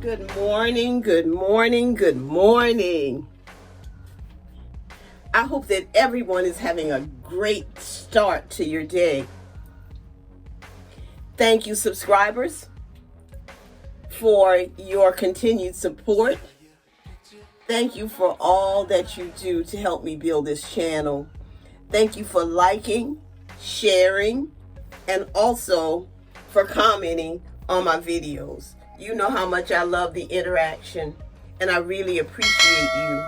Good morning, good morning, good morning. I hope that everyone is having a great start to your day. Thank you, subscribers, for your continued support. Thank you for all that you do to help me build this channel. Thank you for liking, sharing, and also for commenting on my videos. You know how much I love the interaction, and I really appreciate you.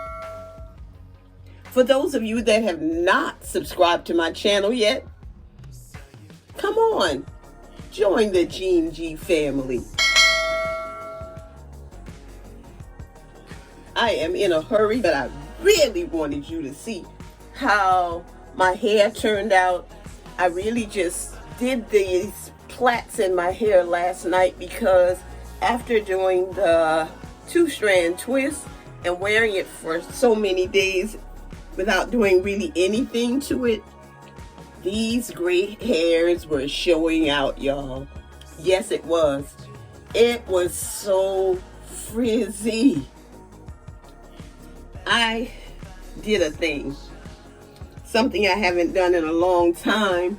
For those of you that have not subscribed to my channel yet, come on, join the Gene G family. I am in a hurry, but I really wanted you to see how my hair turned out. I really just did these plaits in my hair last night because after doing the 2-strand twist and wearing it for so many days without doing really anything to it, these gray hairs were showing out, y'all. Yes, it was. It was so frizzy. I did a thing, something I haven't done in a long time.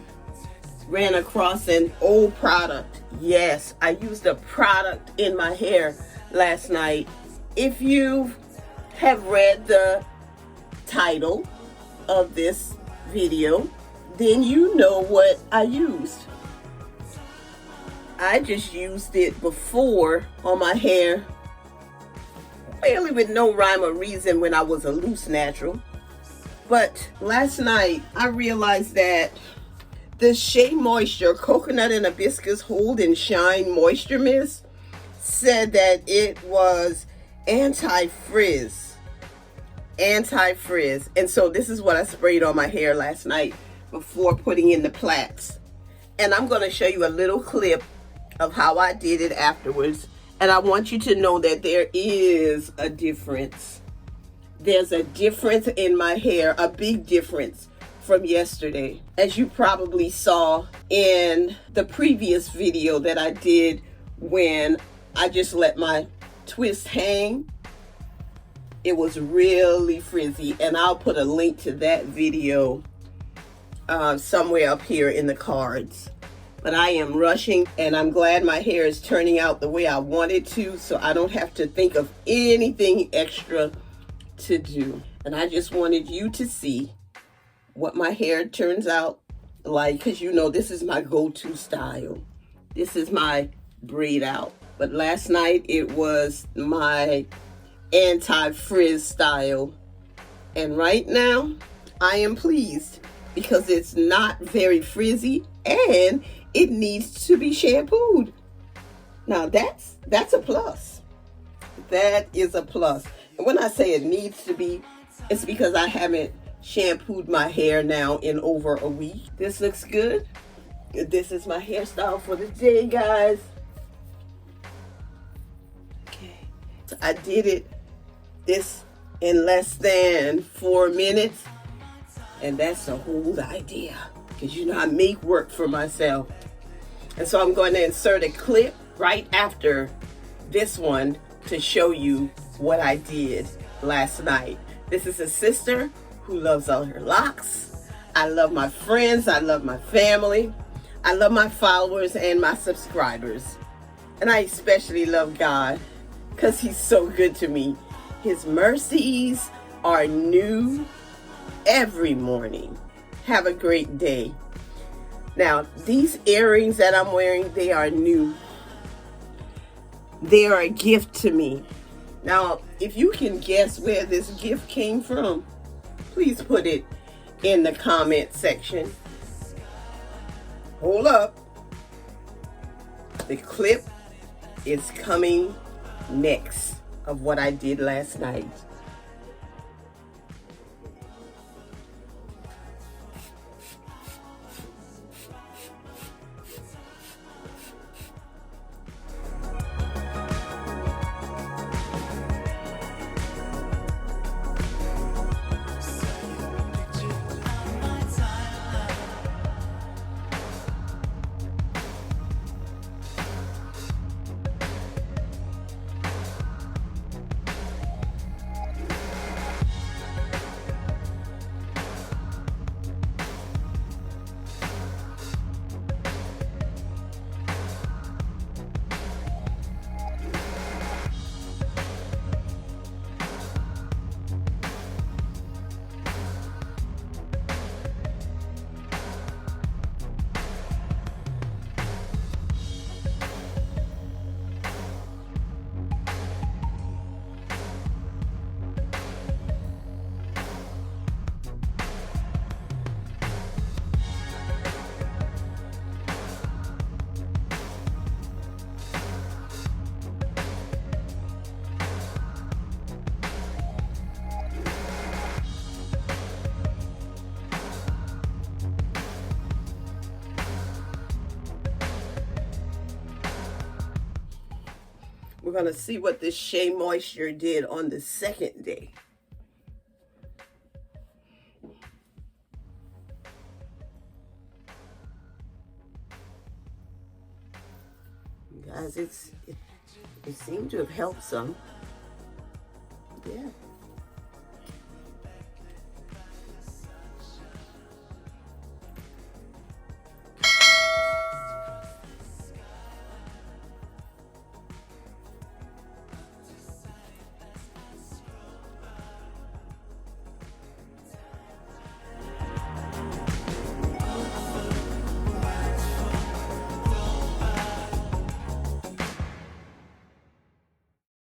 Ran across an old product. Yes, I used a product in my hair last night. If you have read the title of this video, then you know what I used. I just used it before on my hair, really with no rhyme or reason when I was a loose natural. But last night I realized that the Shea Moisture Coconut and Hibiscus Hold and Shine Moisture Mist said that it was anti-frizz. Anti-frizz. And so this is what I sprayed on my hair last night before putting in the plaits. And I'm going to show you a little clip of how I did it afterwards. And I want you to know that there is a difference. There's a difference in my hair, a big difference from yesterday. As you probably saw in the previous video that I did when I just let my twist hang, it was really frizzy, and I'll put a link to that video somewhere up here in the cards. But I am rushing, and I'm glad my hair is turning out the way I want it to, so I don't have to think of anything extra to do. And I just wanted you to see what my hair turns out like, because you know this is my go-to style. This is my braid out. But last night it was my anti-frizz style. And right now I am pleased because it's not very frizzy and it needs to be shampooed. Now that's a plus. That is a plus. And when I say it needs to be, it's because I haven't shampooed my hair now in over a week. This looks good. This is my hairstyle for the day, guys. Okay, so I did this in less than 4 minutes, and that's the whole idea, because you know I make work for myself. And so I'm going to insert a clip right after this one to show you what I did last night. This is a sister who loves all her locks. I love my friends. I love my family. I love my followers and my subscribers. And I especially love God because he's so good to me. His mercies are new every morning. Have a great day. Now, these earrings that I'm wearing, they are new. They are a gift to me. Now, if you can guess where this gift came from, please put it in the comment section. Hold up. The clip is coming next of what I did last night. We're going to see what this Shea Moisture did on the second day. Guys, it seemed to have helped some. Yeah.